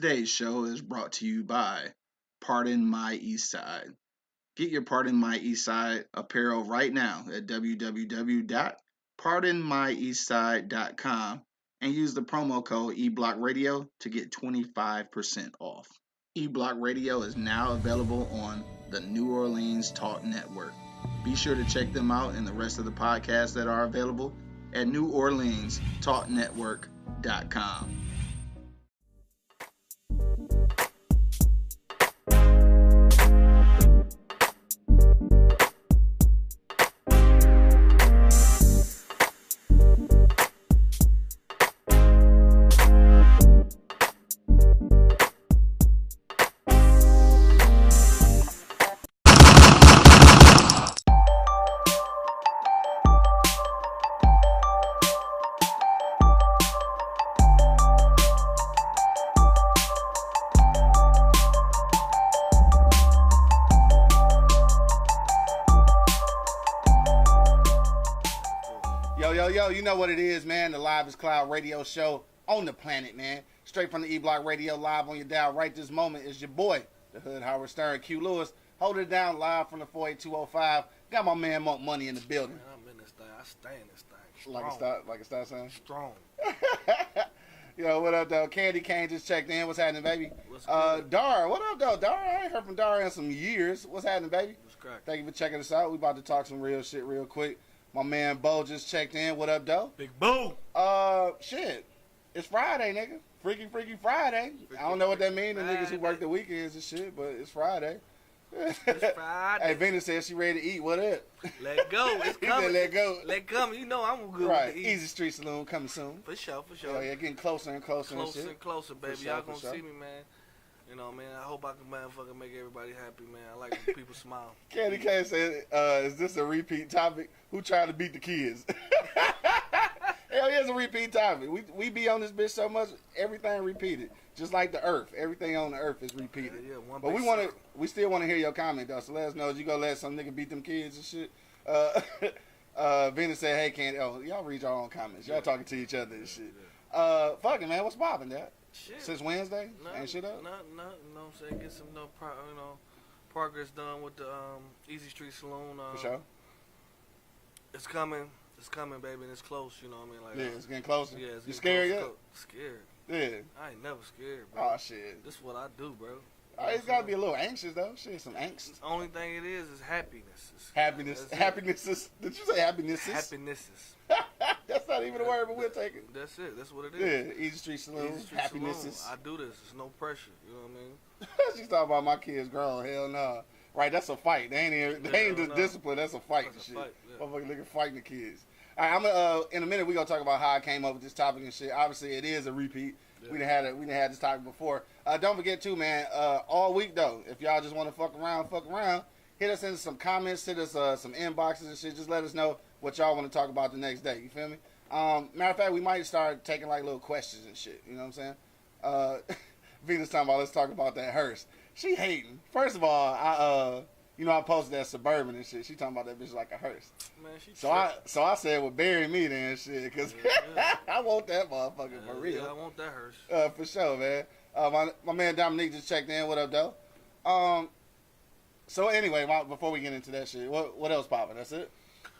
Today's show is brought to you by Pardon My Eastside. Get your Pardon My Eastside apparel right now at www.pardonmyeastside.com and use the promo code eBlockRadio to get 25% off. eBlock Radio is now available on the New Orleans Talk Network. Be sure to check them out and the rest of the podcasts that are available at neworleanstalknetwork.com. Yo, you know what it is, man. The Live is Cloud radio show on the planet, man. Straight from the E-Block Radio, live on your dial right this moment is your boy, the Hood Howard Stern, Q Lewis. Hold it down live from the 48205. Got my man Monk Money in the building. Man, I'm in this thing. I stay in this thing. Like a stop sign? Strong. Yo, what up, though? Candy Cane just checked in. What's happening, baby? What's good? Dara, what up, though? Dara, I ain't heard from Dara in some years. What's happening, baby? What's crack? Thank you for checking us out. We about to talk some real shit real quick. My man Bo just checked in. What up, though? Big Boo. Shit. It's Friday, nigga. Freaky Friday. I don't know what that means to niggas who work the weekends and shit, but it's Friday. It's Friday. Hey, Venus said she ready to eat. What up? Let go. It's He coming. said let go. Let come. You know I'm good Right. with the Easy Street Saloon coming soon. For sure. Oh, yeah, getting closer and closer and Closer shit. and closer, baby. For sure, Y'all for gonna sure. see me, man. You know, man, I hope I can motherfucking make everybody happy, man. I like when people smile. Candy Cane said, is this a repeat topic? Who tried to beat the kids? Hell yeah, it's a repeat topic. We be on this bitch so much, everything repeated. Just like the earth. Everything on the earth is repeated. Yeah, one But big we still want to hear your comment, though. So let us know if you gonna let some nigga beat them kids and shit. Venus said, hey, Candy. Oh, y'all read your own comments. Y'all talking to each other and shit. Fuck it, man. What's poppin', Dad? Shit. Since Wednesday? No, Ain't shit up? No, you know what I'm saying? Get some progress done with the Easy Street Saloon. For sure. It's coming. It's coming, baby, and it's close, you know what I mean? Like, Yeah, it's getting closer. yeah, it's You getting scared close. yet? Scared. Yeah. I ain't never scared, bro. Oh, shit. This is what I do, bro. It's got to be a little anxious, though. Shit, some angst. The only thing it is happiness. Happiness. That's it. Happiness is... Did you say happiness is? Happinesses. That's not even a word, but we'll take it. That's it. That's what it Yeah, is. Easy Street Saloon. Easy Street Happiness Saloon. is... I do this. It's no pressure. You know what I mean? She's talking about my kids grown. Hell no. Right, that's a fight. They ain't just no. discipline. That's a fight and That's a shit. fight, yeah. Motherfucker nigga fighting the kids. All right, in a minute we gonna talk about how I came up with this topic and shit. Obviously, it is a repeat. Yeah. We done had this topic before. Don't forget too, man. All week though, if y'all just want to fuck around, hit us in some comments, hit us some inboxes and shit. Just let us know what y'all want to talk about the next day. You feel me? Matter of fact, we might start taking like little questions and shit. You know what I'm saying? Venus talking about let's talk about that hearse. She hating. First of all, I posted that Suburban and shit. She talking about that bitch like a hearse. Man, she So I said, well, bury me then, shit, because Yeah. I want that motherfucker for real. Yeah, I want that hearse. For sure, man. My man Dominique just checked in. What up, though? So anyway, before we get into that shit, what else popping? That's it?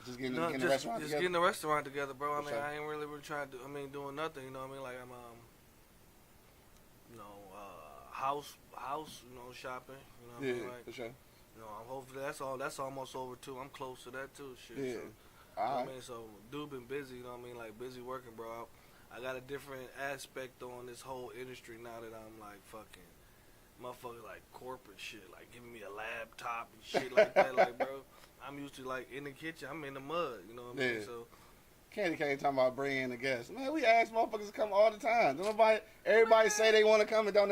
Just getting the restaurant just together? getting the restaurant together, bro. I For mean, sure. I ain't really trying to do. Doing nothing. You know what I mean? Like I'm, house, shopping. You know what I Yeah, mean? Like, for sure. I'm hopefully that's almost over too. I'm close to that too. Shit. Yeah. So, you know All what right. I mean? So, dude been busy, you know what I mean? Like, busy working, bro. I got a different aspect on this whole industry now that I'm, like, fucking motherfuckers, like, corporate shit. Like, giving me a laptop and shit like that. Like, bro, I'm used to, like, in the kitchen. I'm in the mud, you know what I mean? Yeah. So, Candy Cane talking about bringing the guests. Man, we ask motherfuckers to come all the time. Everybody say they want to come and don't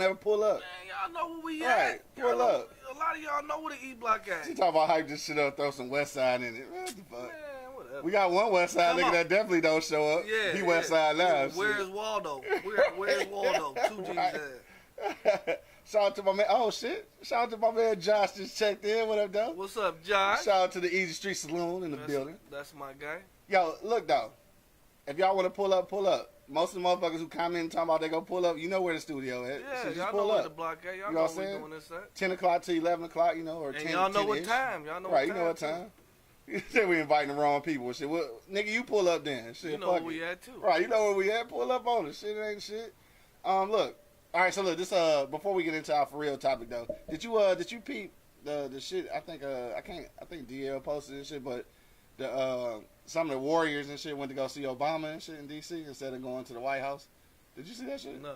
ever pull up. man, y'all know where we Right, at. pull Y'all know- up. A lot of y'all know where the E-Block at. She talking about hype this shit up, throw some West Side in it. Man, what the fuck? Man, whatever. We got one West Side Come nigga on. that definitely don't show up. Yeah, He West Side now. Where's Waldo? Where's Waldo? 2 G's Right. at. Shout out to my man. Oh shit! Shout out to my man Josh. Just checked in. What up, though? What's up, Josh? Shout out to the Easy Street Saloon in the building. That's my guy. Yo, look though. If y'all want to pull up, most of the motherfuckers who comment and talking about they go pull up, you know where the studio at. Yeah, so just y'all pull know where up. the block at. Y'all You know know what what I'm we saying? doing this at. 10 o'clock to 11 o'clock, you know, or And 10 y'all know what 10-ish. time. Y'all know Right, what time. you know what time. You said we inviting the wrong people. Shit, well, nigga, you pull up then. Shit, You know fuck where we it. at, too. Right, you know where we at. Pull up on it. Shit ain't shit. Look. All right, so look, this before we get into our for real topic though, did you peep the shit? I think I think DL posted this shit, but the some of the Warriors and shit went to go see Obama and shit in DC instead of going to the White House. Did you see that shit? No.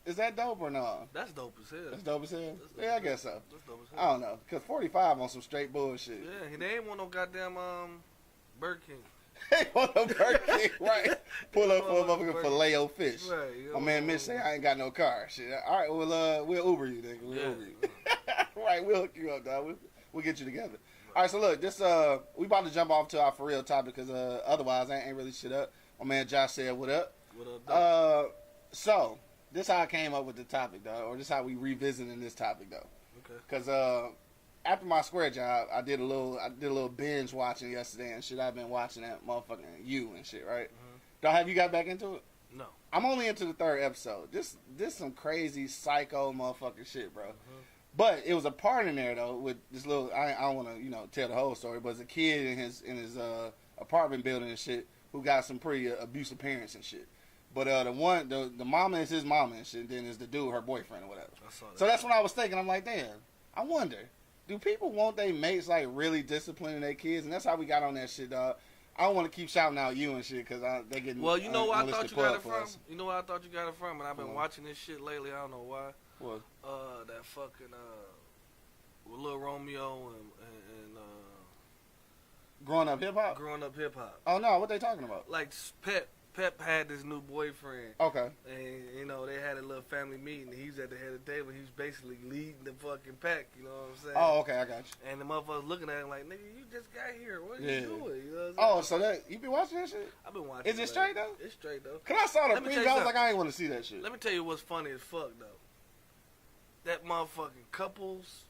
Is that dope or no? That's dope as hell. That's dope as hell. That's dope Yeah, I as guess hell. so. That's dope as I hell. don't know, cause 45 on some straight bullshit. Yeah, they ain't want no goddamn Burger King. Hey, on a Burger King, right? Pull up for a motherfucking Burger- Filet-O-Fish. Right. You My know, man Mitch say I ain't got no car. Shit. All right, we'll Uber you, nigga. We'll Yeah. Uber you. Right, we'll hook you up, dog. We'll get you together. All right, so look, this we about to jump off to our for real topic because otherwise I ain't really shit up. My man Josh said, "What up?" What up, dog? So this how I came up with the topic, though, or this how we revisiting this topic, though. Okay. Because after my Square job, I did a little binge watching yesterday and shit. I've been watching that motherfucking You and shit, right? Dog, have you got back into it? No. I'm only into the 3rd episode. This some crazy psycho motherfucking shit, bro. But it was a part in there though with this little. I don't want to tell the whole story, but it's a kid in his apartment building and shit who got some pretty abusive parents and shit. But the mama is his mama and shit. Then is the dude her boyfriend or whatever. I saw that. So that's when I was thinking. I'm like, damn. I wonder, do people want their mates like really disciplining their kids? And that's how we got on that shit, dog. I don't want to keep shouting out You and shit because they getting. Well, you know where I thought unlisted you got plug it for from? us. You know where I thought you got it from? And I've been Come on. watching this shit lately. I don't know why. What? That fucking with Lil Romeo and Growing up hip hop? growing up hip hop. Oh no, what they talking about? Like Pep had this new boyfriend, Okay. and they had a little family meeting. He was at the head of the table. He was basically leading the fucking pack. You know what I'm saying? Oh, okay, I got you. And the motherfuckers looking at him like, nigga, you just got here. What are Yeah. you doing? You know what I'm saying? Oh, so that you been watching that shit? I've been watching. Is it straight though? It's straight though. Cause I saw the Let me preview, tell you I was something. like, I ain't want to see that shit. Let me tell you what's funny as fuck though. That motherfucking couples,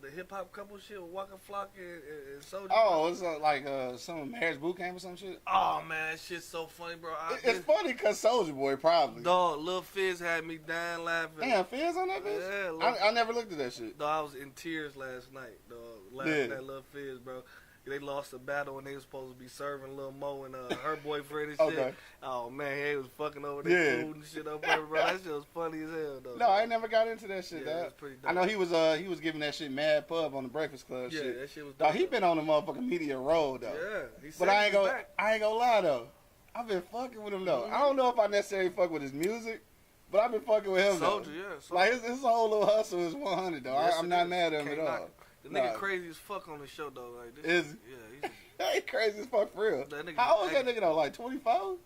the hip hop couple shit with Waka Flocka and Soulja. Oh, it's like some marriage boot camp or some shit. Oh man, that shit's so funny, bro. It's funny cause Soulja Boy probably. Dog, Lil Fizz had me dying laughing. Damn, Fizz on that bitch? Yeah, Lil- I never looked at that shit. Dog, I was in tears last night, dog, laughing Yeah. at Lil Fizz, bro. They lost a battle and they was supposed to be serving Lil Mo and her boyfriend and shit. Okay. Oh man, they was fucking over their Yeah. food and shit up there, bro. That shit was funny as hell, though. No, I ain't never got into that shit, Yeah, dog. it's pretty dope. I know he was giving that shit mad pub on the Breakfast Club Yeah, shit. that shit was Dog, dope. he been on the motherfucking media roll though. Yeah, he said But I he's back. ain't gonna lie though. I've been fucking with him though. I don't know if I necessarily fuck with his music, but I've been fucking with him Soldier, though. yeah. Soldier. Like his whole little hustle is 100 though. Yes, I'm it not is. mad at him Can't at knock all. it. The nigga Nah. crazy as fuck on the show though. Like this, Is he? yeah, he's He crazy as fuck for real. That nigga- How old is that nigga though? Like 24?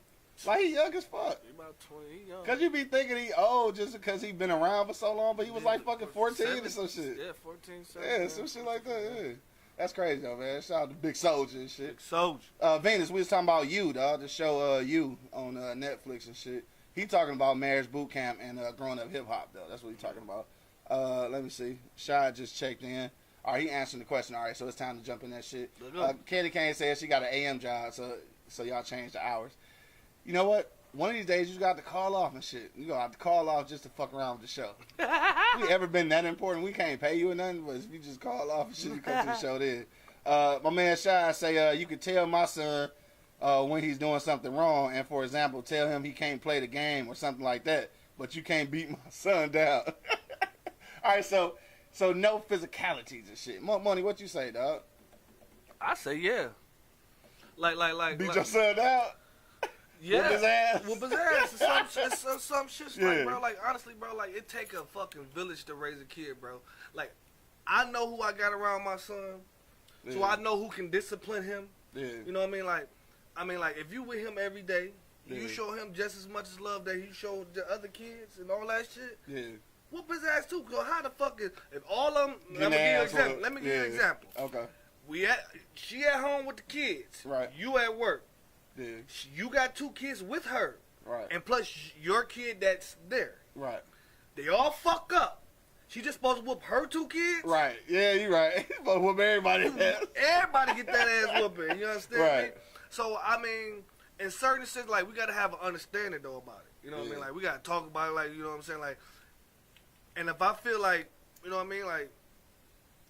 Like he young as fuck. he about 20. He young. Cause you be thinking he old just because he been around for so long, but he was Yeah, like fucking 14 or some shit. Yeah, 14, 17. Yeah, some shit like that. Yeah, that's crazy though, man. Shout out to Big Soldier and shit. Big Soldier. Venus, we was talking about You, dog. The show You on Netflix and shit. He talking about marriage boot camp and growing up hip hop though. That's what he talking about. Let me see. Shy just checked in. All right, he answering the question. All right, so it's time to jump in that shit. Let's go. Candy Cane says she got an AM job, so y'all change the hours. You know what? One of these days you got to call off and shit. You gonna have to call off just to fuck around with the show. We ever been that important? We can't pay you or nothing, but if you just call off and shit, you come to the show then. My man Shy say you could tell my son when he's doing something wrong, and for example, tell him he can't play the game or something like that, but you can't beat my son down. All right, so no physicalities and shit. Money, what you say, dog? I say yeah. Like. Beat your son down? Yeah. Whoop his ass? Whoop his ass. It's some shit Yeah. like, bro. Like, honestly, bro, like, it take a fucking village to raise a kid, bro. Like, I know who I got around my son, so Yeah. I know who can discipline him. Yeah. You know what I mean? Like, if you with him every day, Yeah. you show him just as much as love that he showed the other kids and all that shit. Yeah. Whoop his ass too. Cause how the fuck is if all of them? Getting their ass whooped. Let me give you Yeah. an example. Okay. She at home with the kids. Right. You at work. Yeah. You got 2 kids with her, Right. and plus your kid that's there. Right. They all fuck up. She just supposed to whoop her 2 kids. Right. Yeah, you right. But whoop everybody ass. Everybody get that ass whooping. You understand Right. me? So I mean, in certain sense, like, we gotta have an understanding though about it. You know what I mean? Like, we gotta talk about it. Like, you know what I'm saying? Like, and if I feel like, you know what I mean? Like,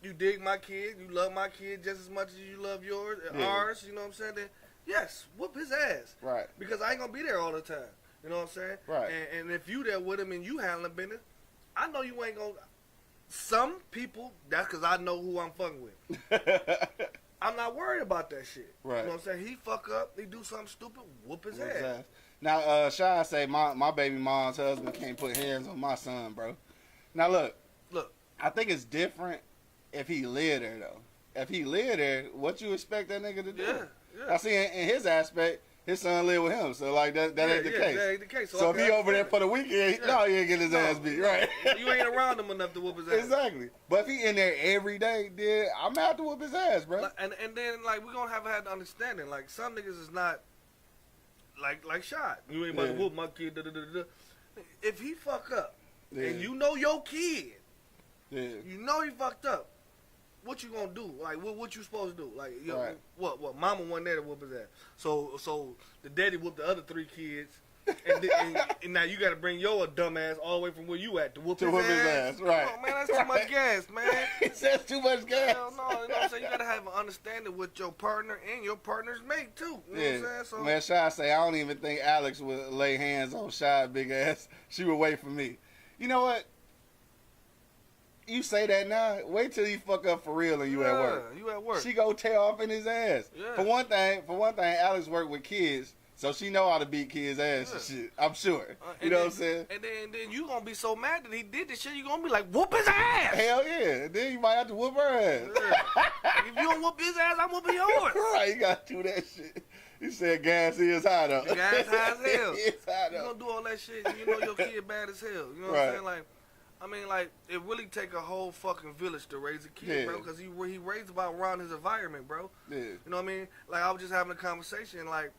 you dig my kid, you love my kid just as much as you love yours, ours. You know what I'm saying? Then yes, whoop his ass. Right. Because I ain't gonna be there all the time. You know what I'm saying? Right. And if you there with him and you handling business, I know you ain't gonna. Some people, that's because I know who I'm fucking with. I'm not worried about that shit. Right. You know what I'm saying? He fuck up, he do something stupid, whoop his ass. Now, Shy say my baby mom's husband can't put hands on my son, bro. Now look, I think it's different if he live there though. If he live there, what you expect that nigga to do? Yeah. I see in his aspect, his son live with him, so like that ain't the case. That ain't the case. So if he over there for the weekend, no, he ain't get his ass beat, right? You ain't around him enough to whoop his ass. Exactly. But if he in there every day, then I'm out to whoop his ass, bro. And then like we gonna have had the understanding. Like some niggas is not like shot. You ain't about to whoop my kid. If he fuck up and you know your kid, you know he fucked up. What you gonna do? Like, what you supposed to do? Like, yo, what? Mama wasn't there to whoop his ass. So the daddy whooped the other 3 kids, and now you got to bring your dumb ass all the way from where you at to whoop his ass. Right? Oh man, that's too much gas, man. That's too much gas. Hell no, you know what I'm saying? You got to have an understanding with your partner and your partner's mate too. You know what I'm saying? So, man, Shy say I don't even think Alex would lay hands on Shy big ass. She would wait for me. You know what? You say that now. Wait till you fuck up for real and you at work. You at work. She go tear off in his ass. Yeah. For one thing, Alex worked with kids, so she know how to beat kids' ass and shit. I'm sure. You know what I'm saying? And then you gonna be so mad that he did this shit. You gonna be like, whoop his ass. Hell yeah. Then you might have to whoop her ass. Yeah. If you don't whoop his ass, I'm whooping yours. Right, you gotta do that shit. He said gas is high though. The gas high as hell. It's high You though. gonna do all that shit and you know your kid bad as hell. You know what I'm saying? Like, I mean, like, it really take a whole fucking village to raise a kid, bro, because he raised about around his environment, bro. Yeah. You know what I mean? Like, I was just having a conversation, like,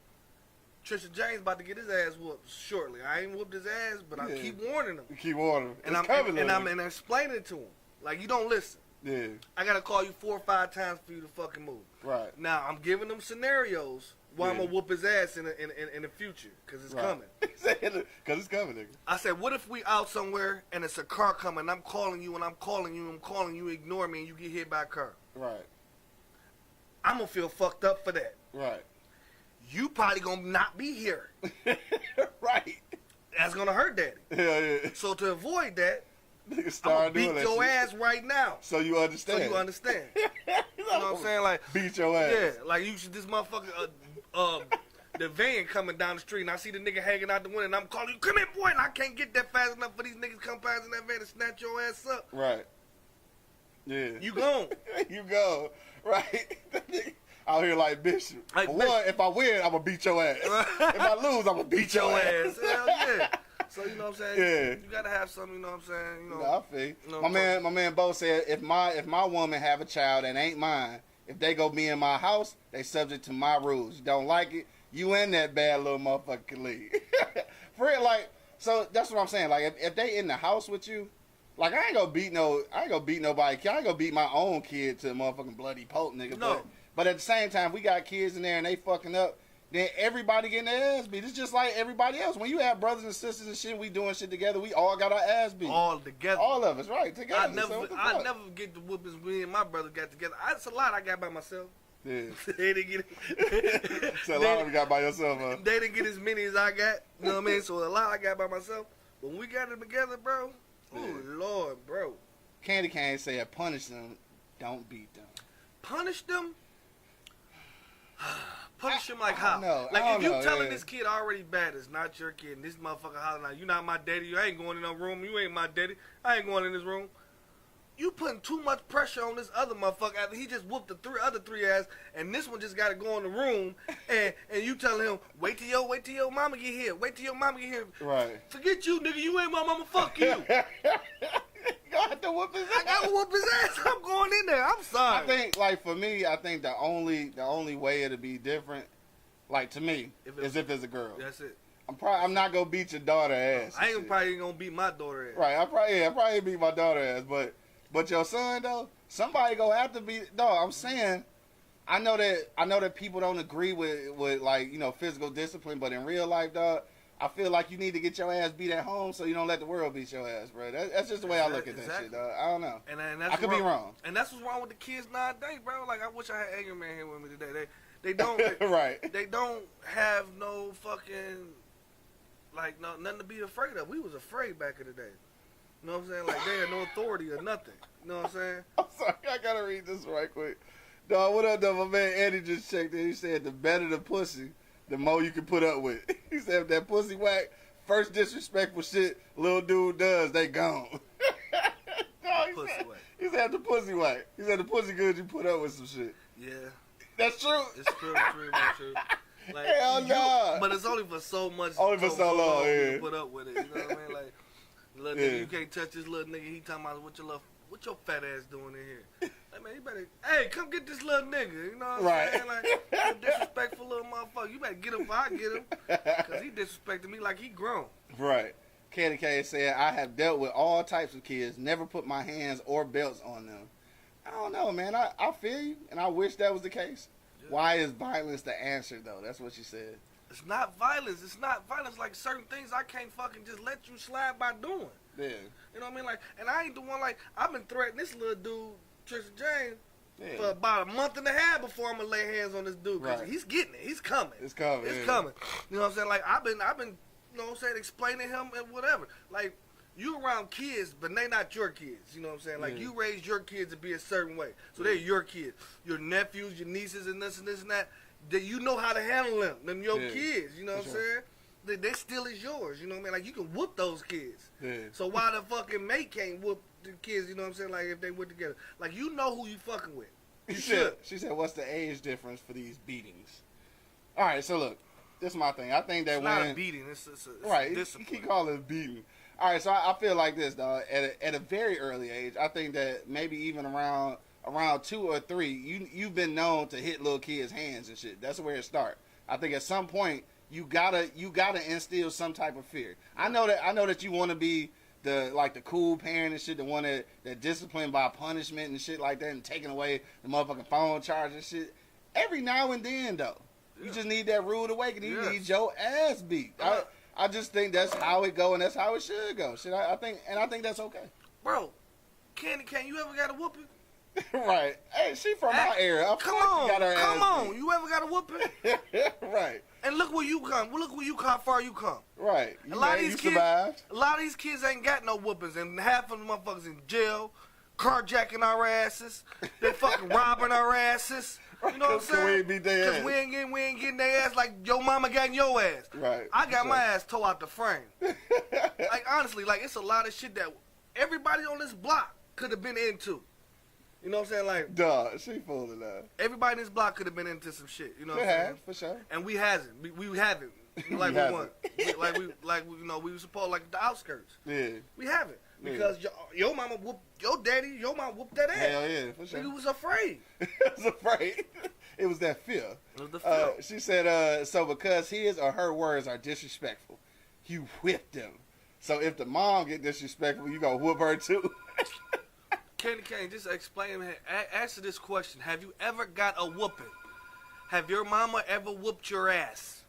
Trisha James about to get his ass whooped shortly. I ain't whooped his ass, but I keep warning him. You keep warning him. And I'm explaining it to him. Like, you don't listen. Yeah. I got to call you 4 or 5 times for you to fucking move. Right. Now, I'm giving them scenarios why I'm going to whoop his ass in the future, because it's coming. Because it's coming, nigga. I said, what if we out somewhere and it's a car coming and I'm calling you and I'm calling you, ignore me and you get hit by a car? Right. I'm going to feel fucked up for that. Right. You probably going to not be here. Right. That's going to hurt daddy. Hell yeah. So to avoid that, Nigga I'm start going to doing beat that your shit. ass right now. So you understand. You know what I'm saying? Like, beat your ass. yeah, like you should, this motherfucker, the van coming down the street and I see the nigga hanging out the window and I'm calling you, come here boy, and I can't get that fast enough for these niggas to come past in that van and snatch your ass up. Right. Yeah. You gone. You go. Right. Out here like Bishop. Like For Bishop. one, if I win, I'm going to beat your ass. If I lose, I'm going to beat your ass. Hell yeah. So you know what I'm saying? Yeah. You gotta have something, you know what I'm saying? You know. No, I feel you. You know, My man Bo said if my woman have a child that ain't mine, if they go be in my house, they subject to my rules. You don't like it, you in that bad little motherfucker can leave. For real, like, so that's what I'm saying. Like if they in the house with you, like I ain't gonna beat nobody. I ain't gonna beat my own kid to a motherfucking bloody pope, nigga. No. But at the same time, we got kids in there and they fucking up. Then everybody getting their ass beat. It's just like everybody else. When you have brothers and sisters and shit, we doing shit together. We all got our ass beat. All together. All of us, right? Together. I never get the whoopings me and my brother got together. It's a lot I got by myself. Yeah. They didn't get it. So a lot of them got by yourself, huh? They didn't get as many as I got. You know what I mean? So a lot I got by myself. But when we got them together, bro, oh Lord, bro. Candy Cane said, punish them, don't beat them. Punish them? Punish him like how? know. Like I if don't you know, telling yeah. this kid already bad, it's not your kid, and this motherfucker hollering out, you not my daddy, you ain't going in no room, you ain't my daddy, I ain't going in this room. You putting too much pressure on this other motherfucker after he just whooped the other three ass, and this one just got to go in the room, and you telling him, wait till your mama get here, wait till your mama get here. Right. Forget you, nigga, you ain't my mama, fuck you. You got to whoop his ass. I got to whoop his ass, I'm going in there, I'm sorry. I think, like, for me, I think the only way it'll be different, like, to me, is if it's a girl. That's it. I'm not going to beat your daughter ass. I ain't probably going to beat my daughter ass. Right, I probably beat my daughter ass, but your son, though, somebody gonna have to be, dog, I'm saying, I know that people don't agree with like, you know, physical discipline, but in real life, dog, I feel like you need to get your ass beat at home so you don't let the world beat your ass, bro. That's just the way I look at that shit, dog. I don't know. And that's I could be wrong. And that's what's wrong with the kids nowadays, bro. Like, I wish I had Angry Man here with me today. They don't right. They don't have no fucking like nothing to be afraid of. We was afraid back in the day. You know what I'm saying? Like, they had no authority or nothing. You know what I'm saying? I'm sorry, I gotta read this right quick. Dog, what up, though? My man Eddie just checked in. He said the better the pussy, the more you can put up with. He said if that pussy whack, first disrespectful shit little dude does, they gone. No, he said the pussy whack. He said the pussy good, you put up with some shit. Yeah. That's true. It's true. It's pretty much true. Like, hell no. But it's only for so much. Only for so long, yeah. You put up with it. You know what I mean? Like, little nigga, you can't touch this little nigga. He talking about what your fat ass doing in here? Like, man, you better, hey, come get this little nigga. You know what I'm saying? Like, disrespectful little motherfucker. You better get him before I get him. Because he disrespected me like he grown. Right. Candy K said, I have dealt with all types of kids, never put my hands or belts on them. I don't know, man. I feel you, and I wish that was the case. Yeah. Why is violence the answer, though? That's what she said. It's not violence. It's not violence. Like, certain things I can't fucking just let you slide by doing. Yeah. You know what I mean? Like, and I ain't the one, like, I've been threatening this little dude, Tristan James, for about a month and a half before I'm gonna lay hands on this dude. Cause he's getting it. He's coming. It's coming. It's coming. You know what I'm saying? Like, I've been, you know what I'm saying, explaining him and whatever. Like, you around kids, but they not your kids. You know what I'm saying? Like, you raised your kids to be a certain way. So they're your kids. Your nephews, your nieces, and this and this and that. That you know how to handle them. Them your kids. You know what I'm saying? They still is yours. You know what I mean? Like, you can whoop those kids. Yeah. So why the fucking mate can't whoop the kids? You know what I'm saying? Like, if they went together. Like, you know who you fucking with. She said, what's the age difference for these beatings? All right, so look. This is my thing. I think that it's when... not a beating. It's right, a discipline. You keep calling it beating. All right, so I feel like this, dog. At a very early age, I think that maybe even around 2 or 3, you've been known to hit little kids' hands and shit. That's where it starts. I think at some point you gotta instill some type of fear. I know that you want to be the cool parent and shit, the one that disciplined by punishment and shit like that, and taking away the motherfucking phone charge and shit. Every now and then, though, you just need that rude awakening. You need your ass beat. I just think that's how it go, and that's how it should go. Shit, I think that's okay. Bro, Candy Cane, you ever got a whooping? Right. Hey, she from my area. Come on. You ever got a whooping? Right. And look where you come. Look where you come. How far you come. Right. A lot of these kids ain't got no whoopings, and half of them motherfuckers in jail, carjacking our asses. They fucking robbing our asses. You know what I'm saying? We ain't beat their ass. Cause we ain't getting their ass like your mama got in your ass. Right. I got my ass tore out the frame. Like, honestly, like, it's a lot of shit that everybody on this block could have been into. You know what I'm saying? Like, dog, she full of that. Everybody in this block could have been into some shit. You know what I'm saying? For sure. And we hasn't. We haven't. Like we won. You know, we were supposed like the outskirts. Yeah. We haven't. Because your mama whooped, your mama whooped that ass. Hell yeah, for sure. He was afraid. It was that fear. It was the fear. She said, so because his or her words are disrespectful, you whip them. So if the mom get disrespectful, you gonna whoop her too. Candy Cane, just explain, answer this question. Have you ever got a whooping? Have your mama ever whooped your ass?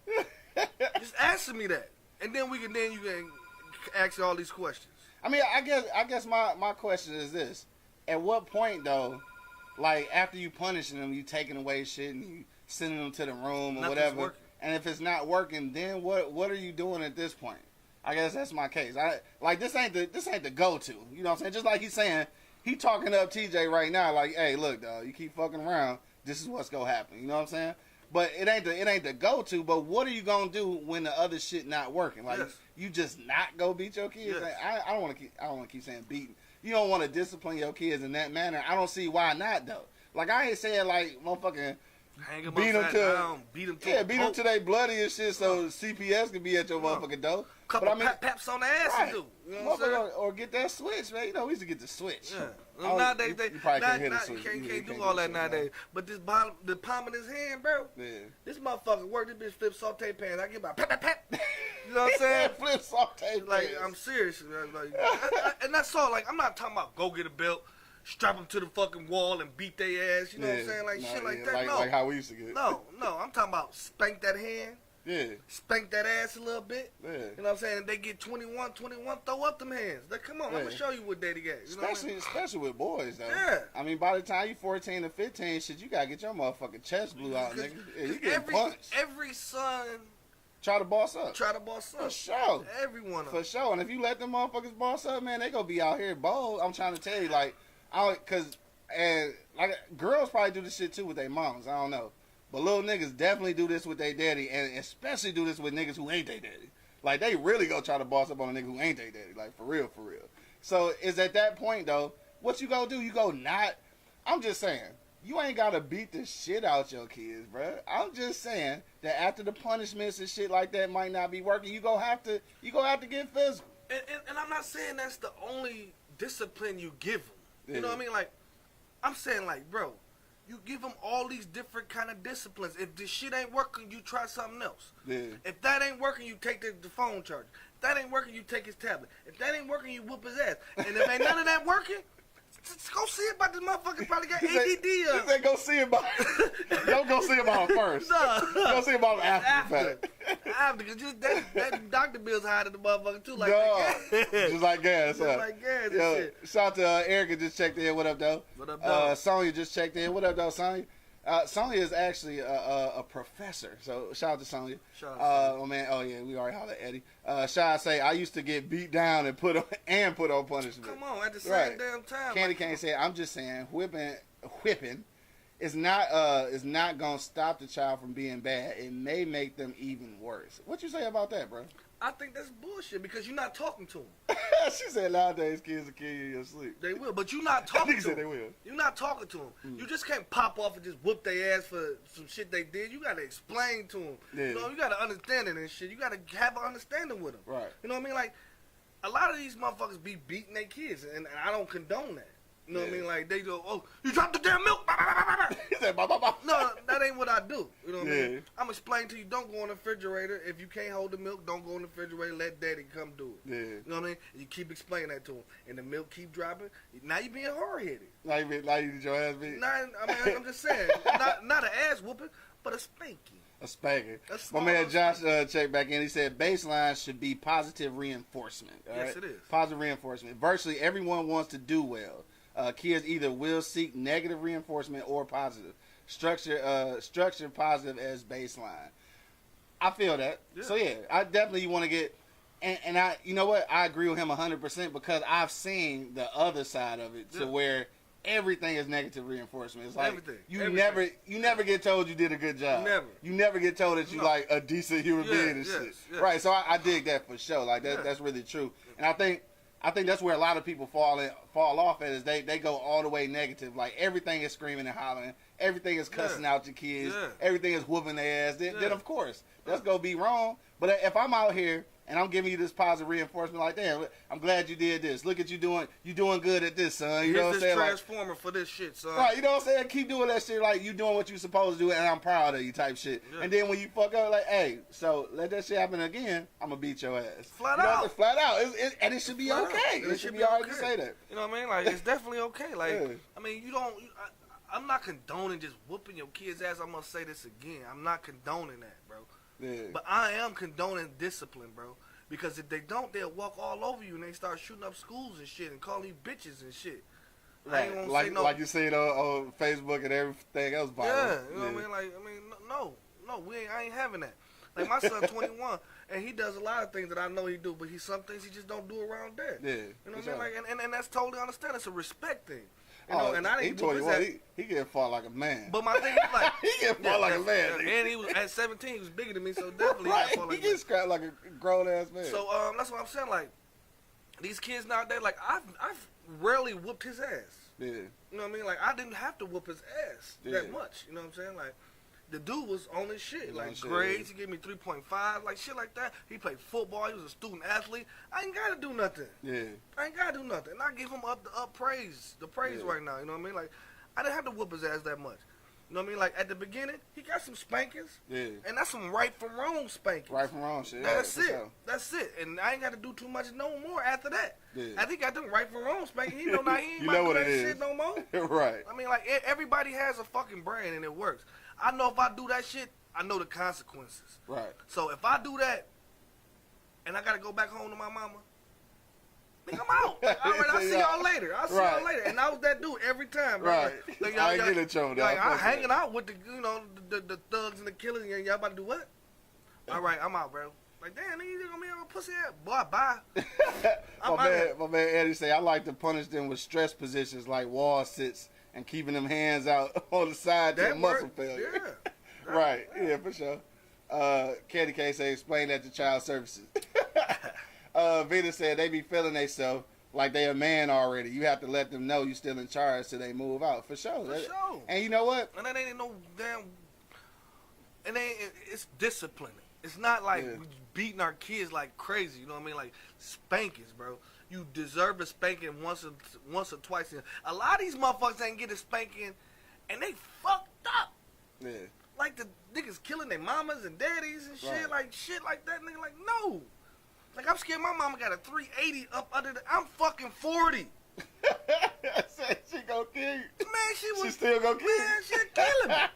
Just answer me that. And then you can ask all these questions. I mean, I guess my question is this. At what point, though, like, after you punishing them, you taking away shit and you sending them to the room or whatever, working. And if it's not working, then what are you doing at this point? I guess that's my case. This ain't the go-to. You know what I'm saying? Just like he's saying, he talking up TJ right now, like, hey, look, dog, you keep fucking around, this is what's gonna happen. You know what I'm saying? But it ain't the go-to. But what are you gonna do when the other shit not working? Like, you just not go beat your kids? Yes. Like, I don't want to keep saying beating. You don't want to discipline your kids in that manner. I don't see why not though. Like, I ain't saying like motherfucking beat them to they bloody and shit so CPS can be at your motherfucking door. Couple paps on the ass and do. You know what I'm saying? Or get that switch, man. You know, we used to get the switch. Yeah. Nowadays, you probably can't hit a switch. You can't do all that nowadays. But the palm of his hand, bro. Yeah. This motherfucker work. This bitch flip saute pants. I get my pat. You know what I'm saying? Flip saute pants. Like, I'm serious. Like, and that's all. Like, I'm not talking about go get a belt. strap them to the fucking wall and beat their ass. You know what I'm saying? Like shit like that. Like how we used to get. No, I'm talking about spank that hand. Yeah. Spank that ass a little bit. Yeah. You know what I'm saying? If they get 21, throw up them hands. Like, come on, I'm going to show you what daddy got. You know especially with boys, though. Yeah. I mean, by the time you 14 to 15, shit, you got to get your motherfucking chest blew out, nigga. Yeah, you getting punched. Every son try to boss up. For sure. Every one of them. For them. sure. And if you let them motherfuckers boss up, man, they going to be out here bold. I'm trying to tell you, like, girls probably do this shit, too, with their moms. I don't know. But little niggas definitely do this with their daddy, and especially do this with niggas who ain't their daddy. Like, they really go try to boss up on a nigga who ain't their daddy. Like, for real. So, is at that point, though, what you gonna do? You go not... I'm just saying, you ain't gotta beat the shit out your kids, bruh. I'm just saying that after the punishments and shit like that might not be working, you gonna have to get physical. And I'm not saying that's the only discipline you give them. You know what I mean? Like, I'm saying, like, bro... You give them all these different kind of disciplines. If this shit ain't working, you try something else. Yeah. If that ain't working, you take the phone charger. If that ain't working, you take his tablet. If that ain't working, you whoop his ass. And if ain't none of that working, just go see about this motherfucker probably got ADD. He said go see about Don't go see about him first. No. Go see about him after. Because just that doctor bill's higher than the motherfucker too. Like just like gas. Just like gas and shit. Shout out to Erica just checked in. What up, though? What up, though? Sonya just checked in. What up, though, Sonya? Sonya is actually a professor, so shout out to Sonya. Shout out oh man, oh yeah, we already hollered at Eddie. Shout say I used to get beat down and put on punishment. Come on, at the same damn time. Candy Cane said, I'm just saying, whipping is not gonna stop the child from being bad. It may make them even worse. What you say about that, bro? I think that's bullshit because you're not talking to them. She said nowadays kids will kill you in your sleep. They will, but you're not talking to them. They will. You're not talking to them. You just can't pop off and just whoop their ass for some shit they did. You got to explain to them. Yeah. You know, you got to understand it and shit. You got to have an understanding with them. Right. You know what I mean? Like, a lot of these motherfuckers be beating their kids, and I don't condone that. You know what I mean? Like, they go, oh, you dropped the damn milk. He said, bah, bah, bah. No, that ain't what I do. You know what I Yeah. mean? I'm explaining to you, don't go in the refrigerator. If you can't hold the milk, don't go in the refrigerator. Let daddy come do it. Yeah. You know what I mean? You keep explaining that to him. And the milk keep dropping. Now you being hard-headed. Now you did your ass beat? I'm just saying, not an ass whooping, but a spanking. A spanking. My man Josh checked back in. He said baseline should be positive reinforcement. Yes, it is. Positive reinforcement. Virtually everyone wants to do well. Kids either will seek negative reinforcement or positive. Structure positive as baseline. I feel that. Yeah. So yeah, I definitely want to get, and I, you know what, I agree with him 100% because I've seen the other side of it to where everything is negative reinforcement. It's like everything. You never get told you did a good job. Never. You never get told that you like a decent human being and shit. Yes. Right. So I dig that for sure. Like that's really true. And I think that's where a lot of people fall off at is they go all the way negative. Like everything is screaming and hollering. Everything is cussing out your kids. Yeah. Everything is whooping their ass. Then of course that's gonna be wrong. But if I'm out here and I'm giving you this positive reinforcement, like, damn, I'm glad you did this. Look at you doing good at this, son. You know what I'm saying? Transformer like, for this shit, son. Right, you know what I'm saying? Keep doing that shit like you doing what you supposed to do, and I'm proud of you type shit. Yeah. And then when you fuck up, like, hey, so let that shit happen again, I'm gonna beat your ass. Flat out. Flat out. And it should be okay. It should be all right to say that. You know what I mean? Like, it's definitely okay. Like, I mean, I'm not condoning just whooping your kid's ass. I'm gonna say this again. I'm not condoning that, bro. Yeah. But I am condoning discipline, bro. Because if they don't, they'll walk all over you and they start shooting up schools and shit and calling you bitches and shit. Right. Like you see it on Facebook and everything else. Yeah, you know what I mean? No, I ain't having that. Like my son 21 and he does a lot of things that I know he do, but some things he just don't do around there. Yeah. You know what I mean? Like, and that's totally understandable. It's a respect thing. You know, and I didn't. He 21. He getting fought like a man. But my thing is like he getting fought like a man. And he was at 17. He was bigger than me, so definitely right. he fought like he gets scrapped like a grown ass man. So that's what I'm saying. Like these kids nowadays, like I've rarely whooped his ass. Yeah. You know what I mean? Like I didn't have to whoop his ass that much. You know what I'm saying? Like the dude was on his shit. Like grades, he gave me 3.5, like shit like that. He played football. He was a student athlete. I ain't gotta do nothing. Yeah. I ain't gotta do nothing. And I give him the praise right now. You know what I mean? Like I didn't have to whoop his ass that much. You know what I mean? Like at the beginning, he got some spankings. Yeah. And that's some right from wrong spankings. Right from wrong shit. That's yeah, it. Sure. That's it. And I ain't got to do too much no more after that. Yeah. I think I got them right from wrong spankings. He know now he ain't You about know to what do that it is. shit no more. Right. I mean, like everybody has a fucking brain and it works. I know if I do that shit, I know the consequences. Right. So if I do that, and I gotta go back home to my mama, nigga, I'm out. Like, all right, I'll see y'all later. I'll see Right. y'all later. And I was that dude every time. Bro. Right. Like, I get it, Joe. Like, I'm hanging out with the, you know, the thugs and the killers. And y'all about to do what? All right, I'm out, bro. Like, damn, nigga, you gonna be a pussy ass boy. Bye. my man Eddie say I like to punish them with stress positions like wall sits and keeping them hands out on the side to muscle failure. Yeah. Right. Yeah, for sure. Candy K say explain that to child services. Vita said they be feeling themselves like they a man already. You have to let them know you still in charge till they move out. For sure. For sure. And you know what? And that ain't no damn. And it's disciplining. It's not like we beating our kids like crazy. You know what I mean? Like spankings, bro. You deserve a spanking once or twice. A lot of these motherfuckers ain't get a spanking, and they fucked up. Yeah. Like the niggas killing their mamas and daddies and shit, Right. like shit like that. Nigga, like no. Like I'm scared my mama got a 380 up under the. I'm fucking 40. Said she gonna kill you. Man, she was. She still gonna kill you. Man, she'll kill him.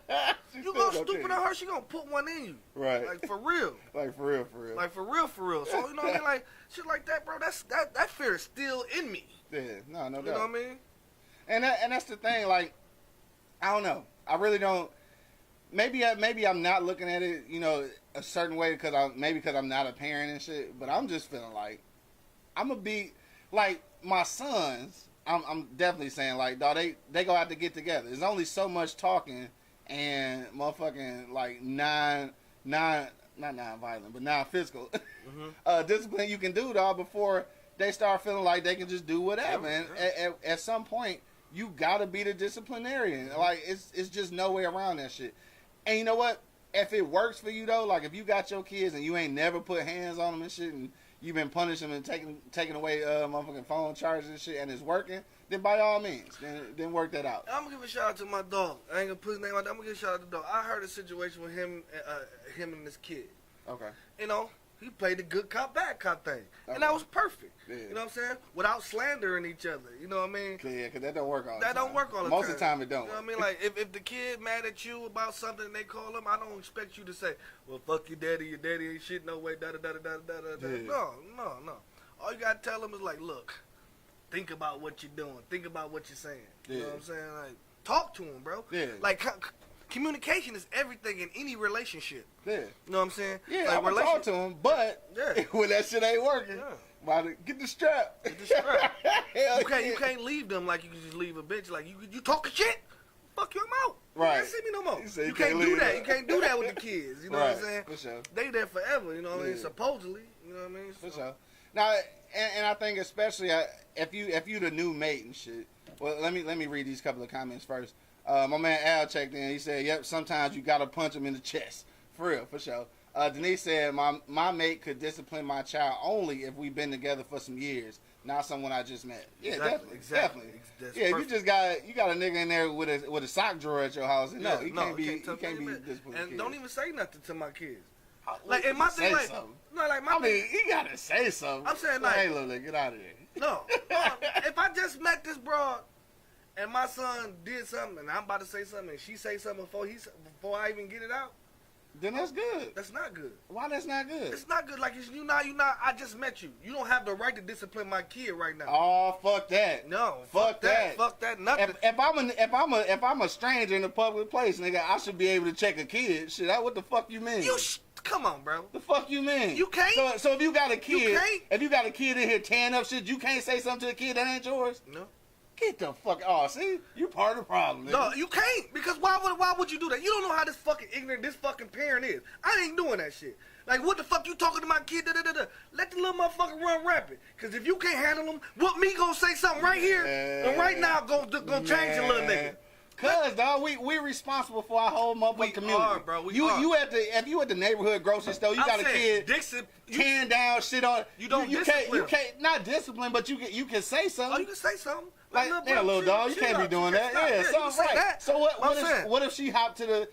She You still go gonna stupid kill on her, she gonna put one in you. Right. Like for real. Like for real, for real. Like for real. So you know what I mean? Like shit like that, bro. That fear is still in me. Yeah, no doubt. You know what I mean? And that's the thing. Like, I don't know. I really don't. Maybe I'm not looking at it, you know, a certain way because I'm not a parent and shit. But I'm just feeling like I'm gonna be like my sons. I'm definitely saying like, dog, they gonna have to get together. There's only so much talking and motherfucking like not non-violent, but non-physical discipline you can do, dog, before they start feeling like they can just do whatever. And at some point, you gotta be the disciplinarian. Like it's just no way around that shit. And you know what? If it works for you though, like if you got your kids and you ain't never put hands on them and shit, and you've been punishing them and taking away motherfucking phone charges and shit, and it's working, then by all means, then work that out. I'm gonna give a shout out to my dog. I ain't gonna put his name out there. I'm gonna give a shout out to the dog. I heard a situation with him and this kid. Okay. You know, he played the good cop, bad cop thing. Okay. And that was perfect. Yeah. You know what I'm saying? Without slandering each other. You know what I mean? Yeah, because that don't work all the That time. don't work all the time. Most of the time it don't. You know what I mean? Like, if the kid mad at you about something and they call him, I don't expect you to say, well, fuck your daddy ain't shit no way, da-da-da-da-da-da-da. Yeah. No. All you gotta tell him is like, look, think about what you're doing. Think about what you're saying. You know Yeah. what I'm saying? Like, talk to him, bro. Yeah. Like, communication is everything in any relationship. Yeah. You know what I'm saying? Yeah, like, I'm gonna talk to him, but Yeah. when that shit ain't working, Yeah. about to get the strap. Get the strap. Hell You yeah. can't leave them like you can just leave a bitch. Like you talking shit, fuck you, I'm out. Right. You can't see me no more. You say You you can't can't do leave that. them. You can't do that with the kids. You know what I'm saying? For sure. They there forever. You know what I mean? Yeah. Supposedly. You know what I mean? For sure. Now, and I think especially if you the new mate and shit. Well, let me read these couple of comments first. My man Al checked in. He said, "Yep, sometimes you gotta punch him in the chest, for real, for sure." Denise said, "My mate could discipline my child only if we've been together for some years, not someone I just met." Yeah, Exactly. definitely. That's Yeah, perfect. you just got a nigga in there with a sock drawer at your house. And no, Yeah, he can't be tell he can't me be that. disciplined. And kids. don't even say nothing to my kids. Like, Like, and my thing, say like, something. no, like my I mean, thing, he gotta say something. I'm saying, Hey, like- little nigga, get out of there. no. If I just met this broad and my son did something and I'm about to say something and she say something before I even get it out, Then that's good. that's not good. Why that's not good? It's not good. Like you not. I just met you. You don't have the right to discipline my kid right now. Oh, fuck that. No, Fuck that. Fuck that. Nothing. If I'm a stranger in a public place, nigga, I should be able to check a kid. Shit, what the fuck you mean? Come on, bro. The fuck you mean? You can't. So if you got a kid, can't. if you got a kid in here tearing up shit, you can't say something to a kid that ain't yours. No. Get the fuck. Oh, see, you part of the problem. Nigga. No, you can't. Because why would you do that? You don't know how this fucking ignorant this fucking parent is. I ain't doing that shit. Like, what the fuck you talking to my kid? Da-da-da-da. Let the little motherfucker run rapid. Because if you can't handle him, what me gonna say something right here and right now gonna change a little nigga. Cause dog, we responsible for our whole motherfucking community. Are, bro. We you are. you at the if you at the neighborhood grocery store, you got a kid tearing down shit on. You don't you can't not discipline, but you can say something. Oh, you can say something. Like, yeah, little dog, you can't be doing that. Yeah, something right. That. So what if she hopped to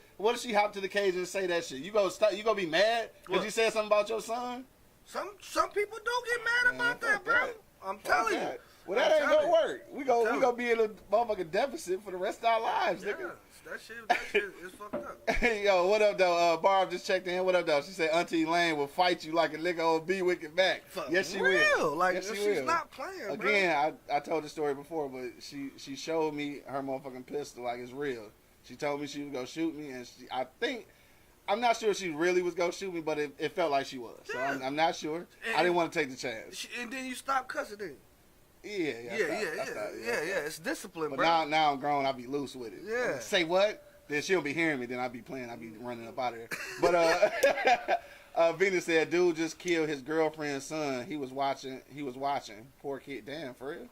the cage and say that shit? You gonna be mad because you said something about your son? Some people do get mad about that, bro. I'm telling you. Well, that ain't gonna work. We gonna be in a motherfucking deficit for the rest of our lives, nigga. That shit is fucked up. Hey, yo, what up, though? Barb just checked in. What up, though? She said Auntie Lane will fight you like a nigga old B wicked back. Yes, she will. Like, yes, she she's will. not playing, Again, I told the story before, but she showed me her motherfucking pistol like it's real. She told me she was gonna shoot me, and I'm not sure if she really was gonna shoot me, but it felt like she was. So I'm not sure. I didn't want to take the chance. And then you stop cussing, then. Yeah. It's discipline, but bro. now I'm grown. I be loose with it. Yeah. Say what? Then she'll be hearing me. Then I be playing. I be running up out of there. But Venus said, dude just killed his girlfriend's son. He was watching. Poor kid. Damn, for real.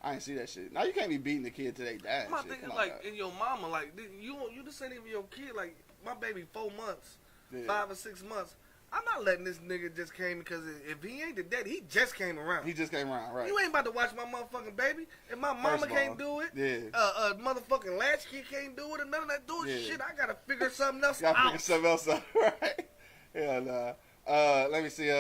I ain't see that shit. Now you can't be beating the kid till they die. My thing is like, in your mama, like you just ain't even your kid. Like my baby, 4 months, 5 or 6 months. I'm not letting this nigga just came because if he ain't the daddy, he just came around. He just came around, right? You ain't about to watch my motherfucking baby. If my mama can't do it, motherfucking latchkey can't do it, and none of that shit, I gotta figure something else out. Figure something else out, right? Yeah, nah. Let me see.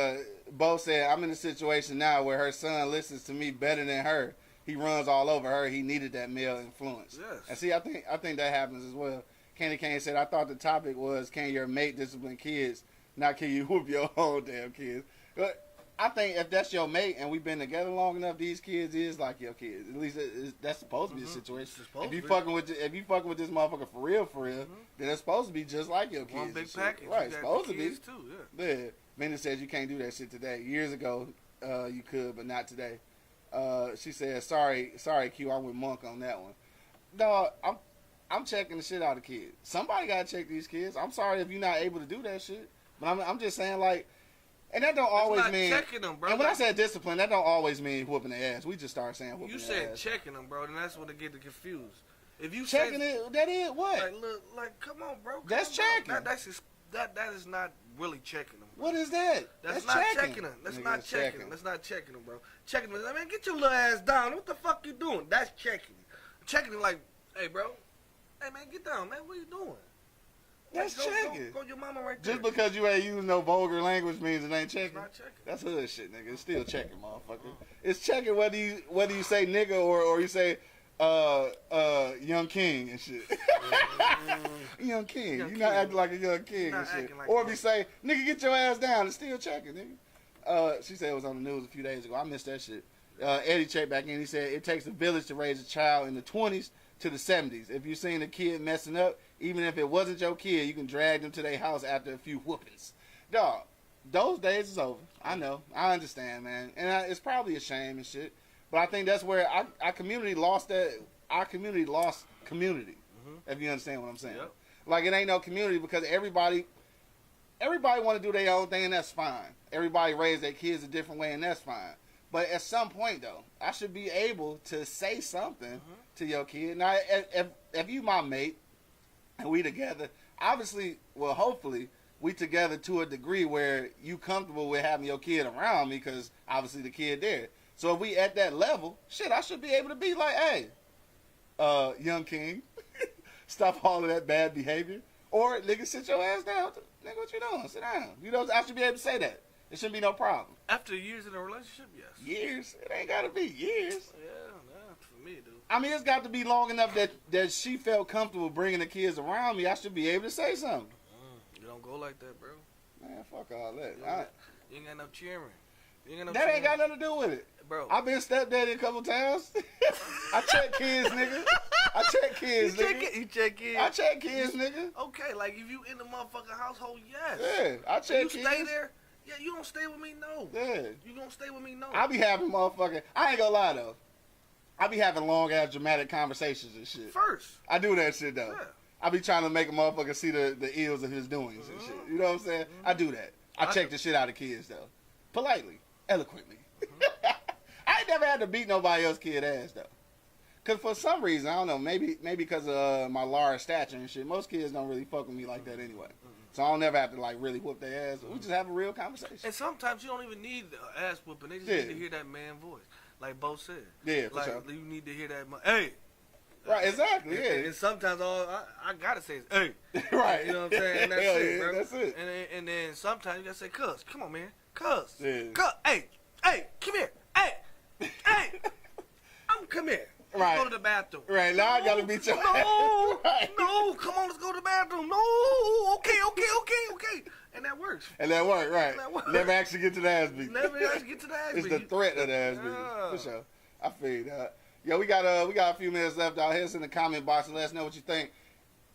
Bo said, I'm in a situation now where her son listens to me better than her. He runs all over her. He needed that male influence. Yes. And see, I think that happens as well. Candy Cane said, I thought the topic was, can your mate discipline kids? Not can you whoop your own damn kids. But I think if that's your mate and we've been together long enough, these kids is like your kids. At least that's supposed to be the situation. If you fucking with this motherfucker for real, then it's supposed to be just like your kids. One big package. Right, it's supposed to be. Too, yeah. Minnie says you can't do that shit today. Years ago, you could, but not today. She said, sorry, Q, I'm with Monk on that one. No, I'm checking the shit out of kids. Somebody gotta check these kids. I'm sorry if you're not able to do that shit. But I'm just saying, like, and that don't always mean checking them, bro. And when I said discipline, that don't always mean whooping their ass. We just start saying whooping their ass. You said checking them, bro, and that's when they get confused. If you checking it, that is what? Like, look, like, come on, bro. That's checking. That is not really checking them. Bro. What is that? That's not checking them. That's not checking them. That's not checking them, bro. Checking them. I mean, get your little ass down. What the fuck you doing? That's checking. Checking them like, hey, bro. Hey, man, get down, man. What you doing? That's checking. Go your mama right there. Just because you ain't using no vulgar language means it ain't checking. It's not checking. That's hood shit, nigga. It's still checking, motherfucker. It's checking whether you say nigga or you say young king and shit. Young king. You not acting like a young king and shit. Like or if you say nigga get your ass down, it's still checking, nigga. She said it was on the news a few days ago. I missed that shit. Eddie checked back in. He said it takes a village to raise a child in the 20s to the 70s. If you seen a kid messing up, even if it wasn't your kid, you can drag them to their house after a few whoopings. Dog, those days is over. I know. I understand, man. And it's probably a shame and shit. But I think that's where our community lost that. Our community lost community, if you understand what I'm saying. Yep. Like, it ain't no community because everybody want to do their own thing, and that's fine. Everybody raise their kids a different way, and that's fine. But at some point, though, I should be able to say something to your kid. Now, if you my mate, and we together, obviously, well, hopefully, we together to a degree where you comfortable with having your kid around me because obviously the kid there. So if we at that level, shit, I should be able to be like, hey, young king, stop all of that bad behavior. Or, nigga, sit your ass down. Nigga, what you doing? Sit down. You know, I should be able to say that. It shouldn't be no problem. After years in a relationship, yes. Years? It ain't got to be years. Yeah, for me, dude. I mean, it's got to be long enough that she felt comfortable bringing the kids around me. I should be able to say something. You don't go like that, bro. Man, fuck all that. You ain't got no cheering. That ain't got nothing to do with it. Bro. I've been stepdaddy a couple times. I check kids, nigga. I check kids, nigga. You check kids? I check kids, nigga. Okay, like if you in the motherfucking household, yes. Yeah, I check kids. You stay there? Yeah, you don't stay with me, no. Yeah. You don't stay with me, no. I be having motherfucking, I ain't gonna lie, though. I be having long-ass dramatic conversations and shit. First. I do that shit, though. Yeah. I be trying to make a motherfucker see the ills of his doings and shit. You know what I'm saying? I do that. I check the shit out of kids, though. Politely. Eloquently. I ain't never had to beat nobody else's kid ass, though. Cause for some reason, I don't know, maybe because of my large stature and shit, most kids don't really fuck with me like that anyway. So I don't never have to like really whoop their ass. We just have a real conversation. And sometimes you don't even need ass whooping. They just need to hear that man voice, like Bo said. Yeah, for like sure. you need to hear that. Hey. Right, exactly. Yeah. And sometimes all I gotta say is hey. Right. You know what I'm saying? And that's it, bro. That's it. And then sometimes you gotta say, "Cuz, come on, man, cuz, Yeah. cuz, hey, come here, hey, come here." Right. Go to the bathroom. Right, now I gotta beat your No, ass. Right. no, come on, let's go to the bathroom. No, okay. And that works. And that worked, right. That worked. Never actually get to the ass beat. Never actually get to the ass It's beat. the threat of the ass beat. Yeah. For sure. I feel that. Yo, we got a few minutes left out. Hit us in the comment box and let us know what you think.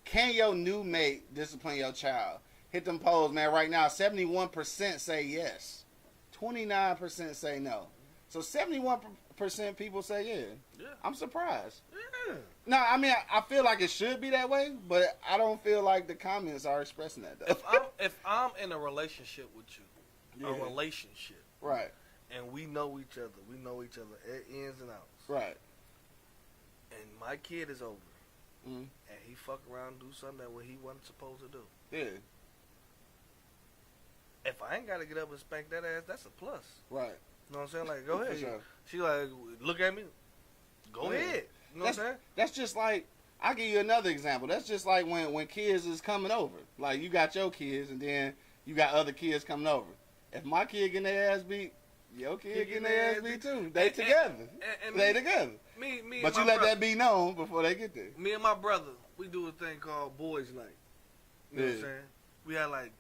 Can your new mate discipline your child? Hit them polls, man. Right now, 71% say yes. 29% say no. So 71% people say yeah. Yeah. I'm surprised. Yeah. No, I mean, I feel like it should be that way, but I don't feel like the comments are expressing that, though. If I'm in a relationship with you, a Yeah. relationship, Right, and we know each other ins and outs, right. and my kid is over, Mm-hmm. and he fuck around and do something that what he wasn't supposed to do. Yeah, If I ain't got to get up and spank that ass, that's a plus. right. You know what I'm saying? Like, go For ahead. sure. She like, look at me. Go Yeah. ahead. You know what I'm saying? That's just like, I'll give you another example. That's just like when kids is coming over. Like, you got your kids, and then you got other kids coming over. If my kid getting their ass beat, your kid getting their ass beat too. They together. And They together. Me But and you my let brother, that be known before they get there. me and my brother, we do a thing called boys night. You know what I'm Yeah. saying? We had like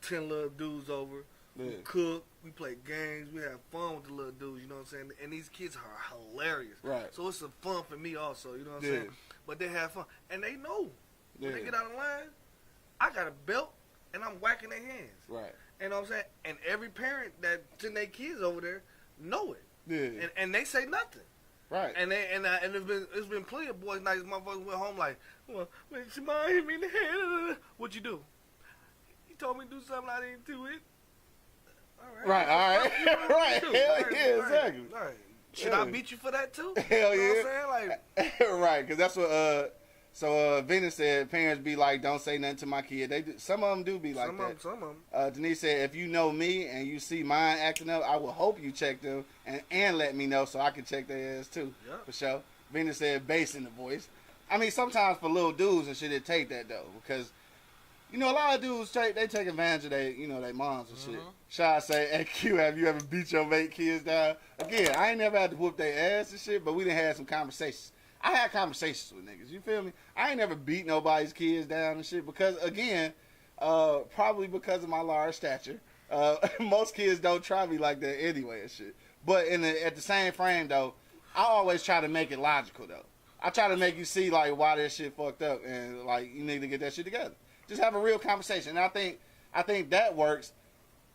10 little dudes over. Yeah. We cook, we play games, we have fun with the little dudes, you know what I'm saying? And these kids are hilarious. Right. So it's some fun for me also, you know what I'm Yeah. saying? But they have fun. And they know. When Yeah. they get out of line, I got a belt and I'm whacking their hands. Right. You know what I'm saying? And every parent that send their kids over there know it. Yeah. And they say nothing. Right. And it's been plenty of boys nights. Motherfuckers went home like, well, when Simone hit me in the head, what you do? He told me to do something I didn't do it. All Right, all right. Right. do? Hell Right, yeah, exactly. Right. Should Yeah. I beat you for that too? Hell You know yeah. what I'm saying? Like, Right, because that's what Venus said. Parents be like, don't say nothing to my kid. They do, some of them do be like that. some of them. Denise said, if you know me and you see mine acting up, I will hope you check them and let me know so I can check their ass too. Yeah. For sure. Venus said bass in the voice. I mean, sometimes for little dudes and shit, it take that though, because you know a lot of dudes they take advantage of their moms and shit. Shy say, "Hey Q, have you ever beat your mate kids down?" Again, I ain't never had to whoop their ass and shit, but we done had some conversations. I had conversations with niggas. You feel me? I ain't never beat nobody's kids down and shit because again, probably because of my large stature. Most kids don't try me like that anyway and shit. But at the same frame though, I always try to make it logical though. I try to make you see like why that shit fucked up and like you need to get that shit together. Just have a real conversation. And I think that works.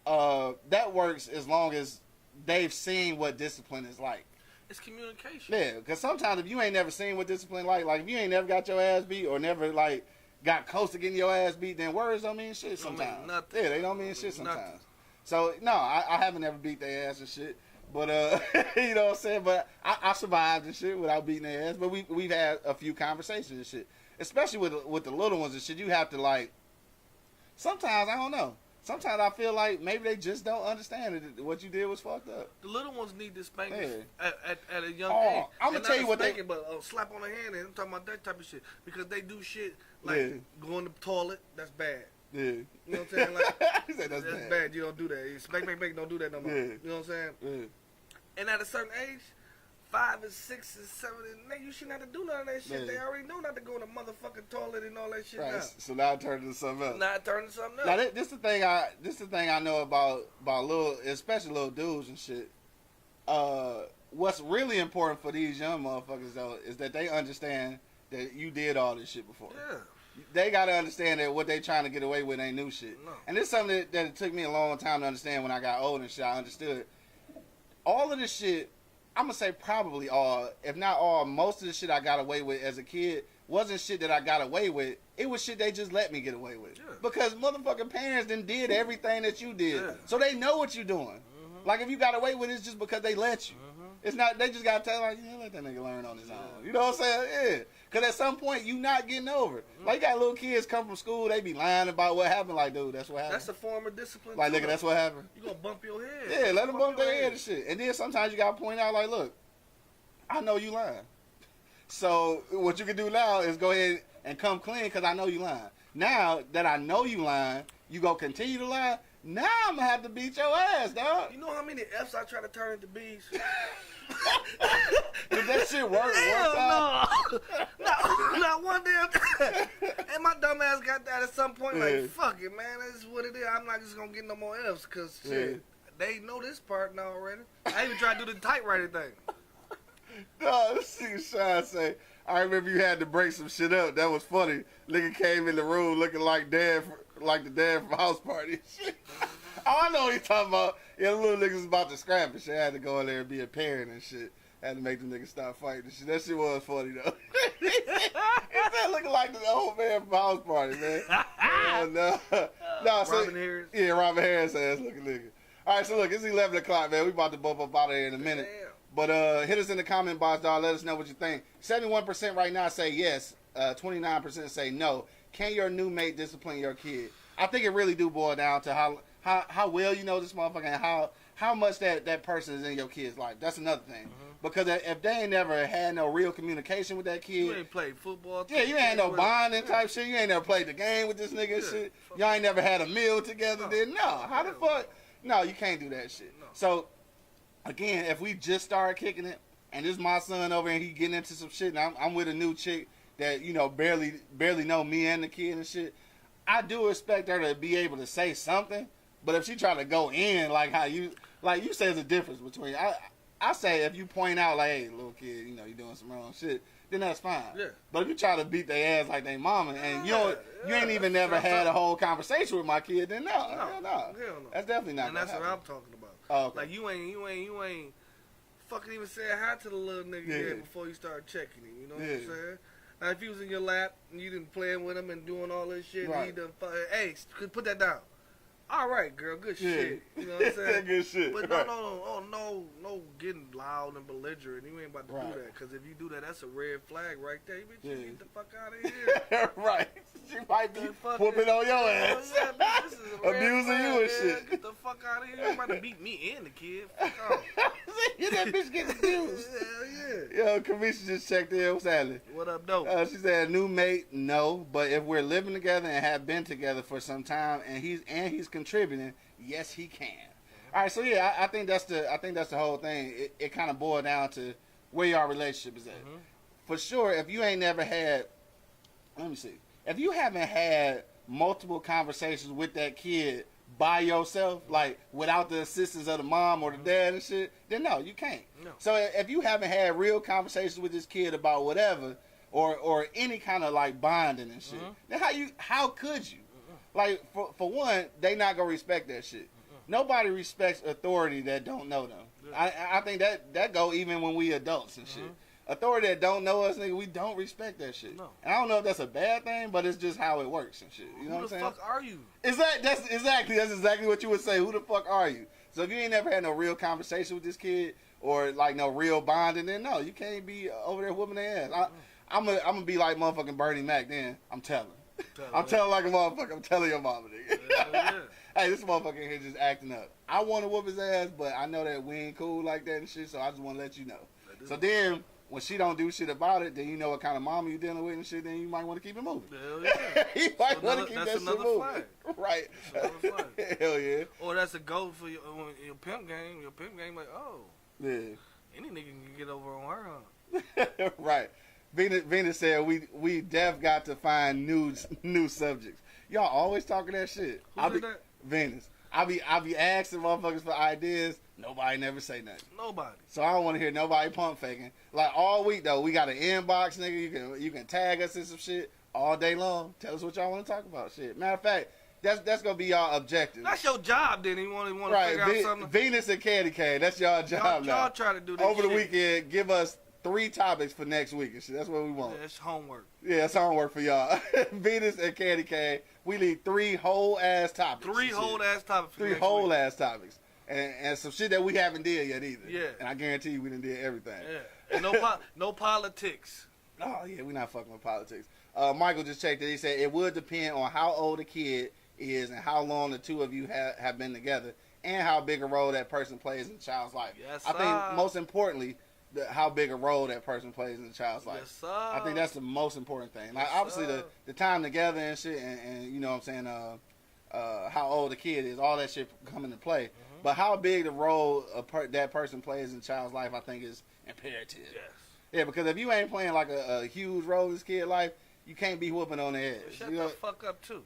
That works as long as they've seen what discipline is like. It's communication. Yeah, because sometimes if you ain't never seen what discipline like if you ain't never got your ass beat or never like got close to getting your ass beat, then words don't mean shit Don't mean sometimes. nothing. Yeah, they don't mean shit Nothing. sometimes. So no, I haven't ever beat their ass and shit. But you know what I'm saying? But I survived and shit without beating their ass. But we've had a few conversations and shit. Especially with the little ones and shit, you have to like. Sometimes I don't know. Sometimes I feel like maybe they just don't understand that what you did was fucked up. The little ones need this spanking Yeah. at a young Oh, age. I'ma And tell not you what they- spanking, but slap on the hand. And I'm talking about that type of shit because they do shit like Yeah. go in the toilet. That's bad. Yeah. You know what I'm saying? Like He said that's that's bad. bad. You don't do that. You spank, don't do that no more. Yeah. You know what I'm saying? Yeah. And at a certain age, 5 and 6 and 7, and you shouldn't have to do none of that shit. Yeah. They already know not to go in the motherfucking toilet and all that shit Right. now. So now it turned into something else. Not turning something else. Now this the thing I know about little, especially little dudes and shit. What's really important for these young motherfuckers though is that they understand that you did all this shit before. Yeah. They gotta understand that what they trying to get away with ain't new shit. No. And this is something that it took me a long time to understand when I got older and shit. I understood all of this shit. I'm gonna say probably all, if not all, most of the shit I got away with as a kid wasn't shit that I got away with. It was shit they just let me get away with. Yeah. Because motherfucking parents did everything that you did. Yeah. So they know what you're doing. Like if you got away with it, it's just because they let you. It's not. They just gotta tell like, yeah, let that nigga learn on his own. You know what I'm saying? Yeah. Because at some point, you not getting over it. Like, you got little kids come from school, they be lying about what happened. Like, dude, that's what happened. That's a form of discipline. Like, too. nigga, that's what happened. You gonna bump your head. Yeah, let them bump your their head and shit. And then sometimes you gotta point out, like, look, I know you lying. So what you can do now is go ahead and come clean because I know you lying. Now that I know you lying, you gonna continue to lie. Now I'm gonna have to beat your ass, dog. You know how many F's I try to turn into B's? Did that shit work? Hell one time? no. Not one damn time. And my dumb ass got that at some point. Yeah. Like, fuck it, man. That's what it is. I'm not just gonna get no more F's because shit, they know this part now already. I even tried to do the typewriter thing. No, this nigga Sean say, I remember you had to break some shit up. That was funny. Nigga came in the room looking like the dad from House Party. Oh, I know what he's talking about. Yeah, the little niggas was about to scrap and shit. I had to go in there and be a parent and shit. Had to make the niggas stop fighting and shit. That shit was funny, though. He said looking like the old man from House Party, man. No. No, so, Robin Harris. Yeah, Robin Harris ass looking nigga. All right, so look, it's 11 o'clock, man. We about to bump up out of here in a minute. Damn. But hit us in the comment box, dog. Let us know what you think. 71% right now say yes. 29% say no. Can your new mate discipline your kid? I think it really do boil down to how well you know this motherfucker and how much that person is in your kid's life. That's another thing. Because if they ain't never had no real communication with that kid. You ain't played football. Yeah, you ain't no bonding type shit. You ain't never played the game with this nigga and shit. Y'all ain't never had a meal together. Then no. How the fuck? No, you can't do that shit. No. So, again, if we just started kicking it, and this is my son over and he getting into some shit, and I'm with a new chick that, you know, barely know me and the kid and shit, I do expect her to be able to say something. But if she try to go in like you say there's a difference between, I say if you point out like, hey, little kid, you know, you doing some wrong shit, then that's fine. Yeah. But if you try to beat their ass like they mama and you ain't even never had a whole conversation with my kid, then hell no. Hell no. That's definitely not. And that's gonna what happen. I'm talking about. Oh, okay. Like you ain't fucking even say hi to the little nigga yet before you start checking him. You know what I'm saying? Now if he was in your lap and you didn't playing with him and doing all this shit, Right. and he done, hey, put that down. All right, girl, good shit. You know what I'm saying? Good shit. But right. no, getting loud and belligerent. You ain't about to Right. do that. Because if you do that, that's a red flag right there. Bitch, Yeah. you get the fuck out of here. Right. She might be The fuck whooping is- on your Oh, ass. yeah, bitch, this is a red Abusing flag, you and man. shit. Get the fuck out of here. You about to beat me and the kid. Fuck off. See, that bitch getting abused. Hell yeah. Yo, Kamisha just checked in. What's happening? What up, though? She said, new mate, no. But if we're living together and have been together for some time, and he's contributing, yes, he can. All right, so yeah, I think that's the whole thing. It kind of boiled down to where your relationship is at. For sure, if you ain't never had, let me see, if you haven't had multiple conversations with that kid by yourself, like without the assistance of the mom or the dad and shit, then no, you can't. No. So if you haven't had real conversations with this kid about whatever, or any kind of like bonding and shit, then how could you? Like for one, they not gonna respect that shit. Nobody respects authority that don't know them. I think that go even when we adults and shit. Authority that don't know us, nigga, we don't respect that shit. No. And I don't know if that's a bad thing, but it's just how it works and shit. You know Who what the I'm saying? fuck are you? That's exactly what you would say. Who the fuck are you? So if you ain't never had no real conversation with this kid or like no real bonding, then no, you can't be over there whooping their ass. I'm gonna be like motherfucking Bernie Mac. Then I'm telling. I'm telling like a motherfucker. I'm telling your mama, nigga. Yeah. Hey, this motherfucker here just acting up. I want to whoop his ass, but I know that we ain't cool like that and shit. So I just want to let you know. So then, when she don't do shit about it, then you know what kind of mama you dealing with and shit. Then you might want to keep it moving. Hell yeah. You might So want to keep that's that shit another moving. flag. Right. That's another flag. Hell yeah. Or that's a goal for your pimp game. Your pimp game, like, oh, Yeah. any nigga can get over on her, huh? Right. Venus said we def got to find new subjects. Y'all always talking that shit. Who did that? Venus. I be asking motherfuckers for ideas. Nobody never say nothing. Nobody. So I don't want to hear nobody pump faking. Like all week though, we got an inbox, nigga. You can tag us in some shit all day long. Tell us what y'all want to talk about. Shit. Matter of fact, that's gonna be y'all objective. That's your job, then. You want to Right. figure out something. Venus and Candy Cane. That's y'all job now. Y'all try to do this Over the shit. weekend, give us 3 topics for next week and shit. That's what we want. Yeah, it's homework. Yeah, that's homework for y'all. Venus and Candy Cane. We need 3 whole ass topics. 3 whole ass topics. For 3 next whole week. ass topics. and some shit that we haven't did yet either. Yeah. And I guarantee you we done did everything. Yeah. And no politics. Oh, yeah, we not fucking with politics. Michael just checked it. He said it would depend on how old the kid is and how long the two of you have been together and how big a role that person plays in the child's life. Yes, I think most importantly, how big a role that person plays in the child's life. Yes, sir. I think that's the most important thing. Like, Yes, obviously, sir. the time together and shit, and you know what I'm saying, how old the kid is, all that shit come into play. Mm-hmm. But how big the role that person plays in the child's life, I think, is imperative. Yes. Yeah, because if you ain't playing like a huge role in this kid's life, you can't be whooping on the edge. Shut You the know? fuck up too.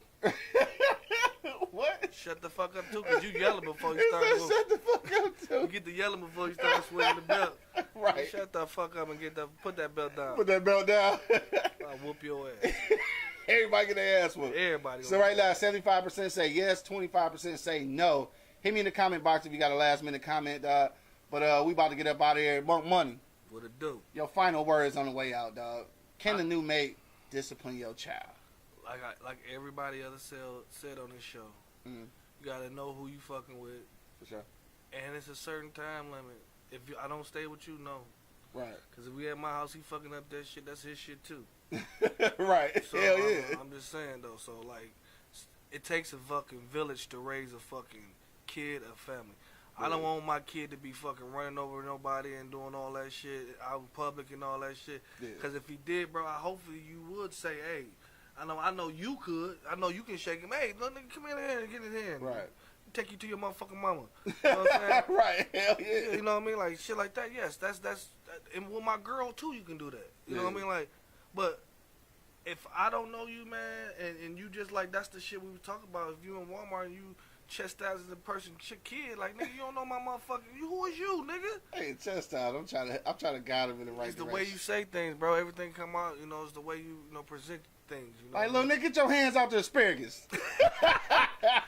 What? Shut the fuck up too, cause you yelling before you He start said, moving. shut the fuck up, You too. get the yelling before you start swinging the belt. Right. Shut the fuck up and put that belt down. Put that belt down. I'll whoop your ass. Everybody get their ass whooped. Everybody. So right now, 75% say yes, 25% say no. Hit me in the comment box if you got a last minute comment, dog. But we about to get up out of here. Monk Money, What it do? your final words on the way out, dog. Can the new mate discipline your child? Like everybody else said on this show, Mm. you gotta know who you fucking with, For sure. and it's a certain time limit. If I don't stay with you, no. Right. Cause if we at my house, he fucking up that shit. That's his shit too. Right. So Hell yeah. I'm just saying though. So like, it takes a fucking village to raise a fucking kid, a family. I don't want my kid to be fucking running over nobody and doing all that shit out in public and all that shit. Yeah. Cause if he did, bro, hopefully you would say, hey, I know you could. I know you can shake him. Hey, little nigga, come in here and get in here. Right. Take you to your motherfucking mama. You know what I'm saying? Right. Hell Yeah, yeah. you know what I mean? Like shit like that. Yes, that's and with my girl too, you can do that. You know what I Yeah. mean? Like, but if I don't know you, man, and you just like that's the shit we was talking about. If you in Walmart and you chastise the person, kid, like nigga, you don't know my motherfucking. Who is you, nigga? Hey, chest out. I'm trying to guide him in the right It's the direction. way you say things, bro. Everything come out. You know, it's the way you present things. You know. Like, little nigga, get your hands out the asparagus.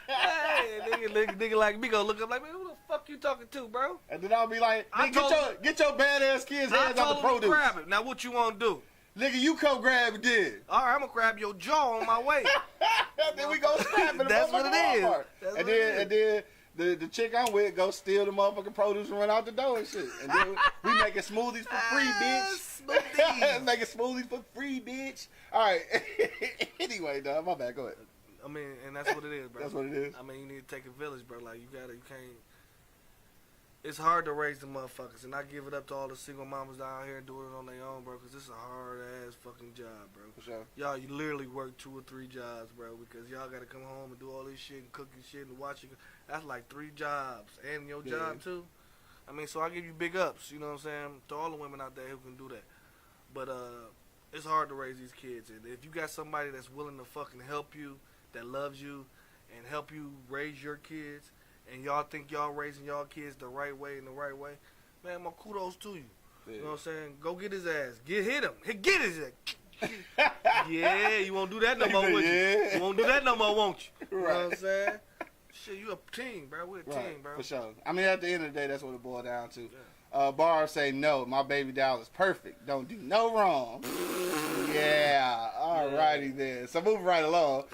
Hey, nigga like me gonna look up like, man, who the fuck you talking to, bro? And then I'll be like, I nigga, get your badass kids' I hands out told the him to produce. grab it. Now what you want to do? Nigga, you come grab it then. All right, I'm gonna grab your jaw on my way. Then we go scrap in the That's what it motherfucking is. Walmart. That's And what it then the chick I'm with go steal the motherfucking produce and run out the door and shit. And then we making smoothies for free, bitch. Smoothies. Making smoothies for free, bitch. All right. Anyway, dog, my bad. Go ahead. I mean, and that's what it is, bro. That's what it is. I mean, you need to take a village, bro. Like, you can't. It's hard to raise the motherfuckers, and I give it up to all the single mamas down here doing it on their own, bro, because it's a hard-ass fucking job, bro. For sure. Y'all, you literally work 2 or 3 jobs, bro, because y'all got to come home and do all this shit and cooking shit and watching. That's like 3 jobs, and your Yeah. job, too. I mean, so I give you big ups, you know what I'm saying, to all the women out there who can do that. But it's hard to raise these kids, and if you got somebody that's willing to fucking help you, that loves you, and help you raise your kids, and y'all think y'all raising y'all kids the right way, man, my kudos to you. Yeah. You know what I'm saying? Go get his ass. Hit him. Get his ass. Yeah, you won't do that no more, would you? Yeah. You won't do that no more, won't you? You know what I'm Right. saying? Shit, you a team, bro. We're a team, Right, bro. for sure. I mean, at the end of the day, that's what it boiled down to. Yeah. Bar say no. My baby doll is perfect. Don't do no wrong. Yeah. Alrighty then. So moving right along.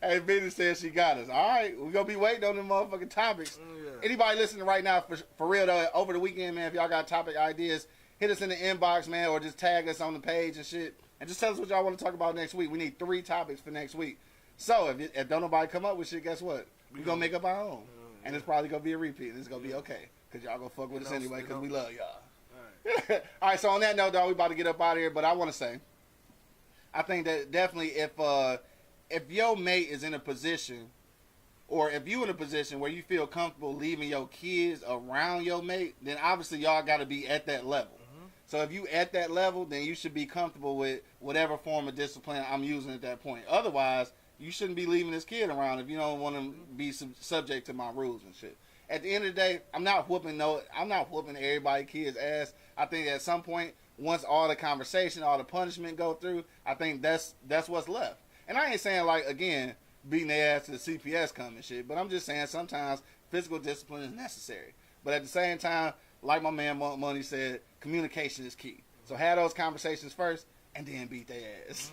Hey, Benny said she got us. All right, we're gonna be waiting on them motherfucking topics. Yeah. Anybody listening right now, for real though, over the weekend, man, if y'all got topic ideas, hit us in the inbox, man, or just tag us on the page and shit, and just tell us what y'all want to talk about next week. We need 3 topics for next week. So if don't nobody come up with shit, guess what? We gonna make up our own, and it's probably gonna be a repeat. And it's gonna be okay, cause y'all gonna fuck with us anyway, cause we love y'all. All right. All right, so on that note, dog, we about to get up out of here. But I want to say, I think that definitely if your mate is in a position, or if you in a position where you feel comfortable leaving your kids around your mate, then obviously y'all got to be at that level. Mm-hmm. So if you at that level, then you should be comfortable with whatever form of discipline I'm using at that point. Otherwise, you shouldn't be leaving this kid around if you don't want to be subject to my rules and shit. At the end of the day, I'm not whooping everybody kid's ass. I think at some point, once all the conversation, all the punishment go through, I think that's what's left. And I ain't saying, like, again, beating their ass to the CPS come and shit, but I'm just saying sometimes physical discipline is necessary. But at the same time, like my man Money said, communication is key. So have those conversations first and then beat their ass.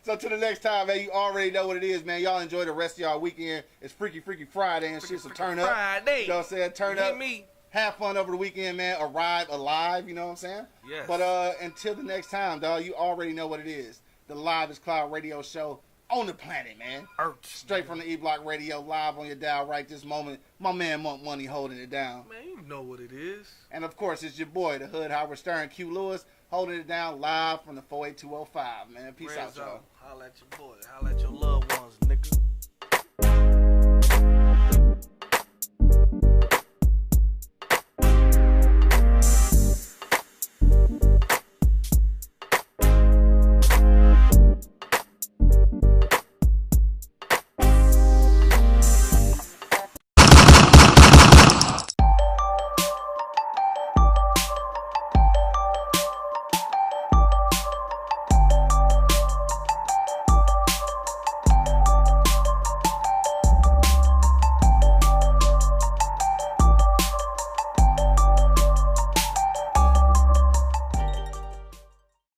So till the next time, man, you already know what it is, man. Y'all enjoy the rest of y'all weekend. It's Freaky Friday and shit, so turn up. Friday. You know what I'm saying? Turn up. Me. Have fun over the weekend, man. Arrive alive, you know what I'm saying? Yes. But until the next time, dog, you already know what it is. The Livest Cloud radio show on the planet, man. Earth. Straight from the E-Block Radio, live on your dial right this moment. My man Monk Money holding it down. Man, you know what it is. And of course, it's your boy, the Hood Howard Stern, Q Lewis, holding it down live from the 48205, man. Peace out, y'all. Holla at your boy. Holla at your loved ones, nigga.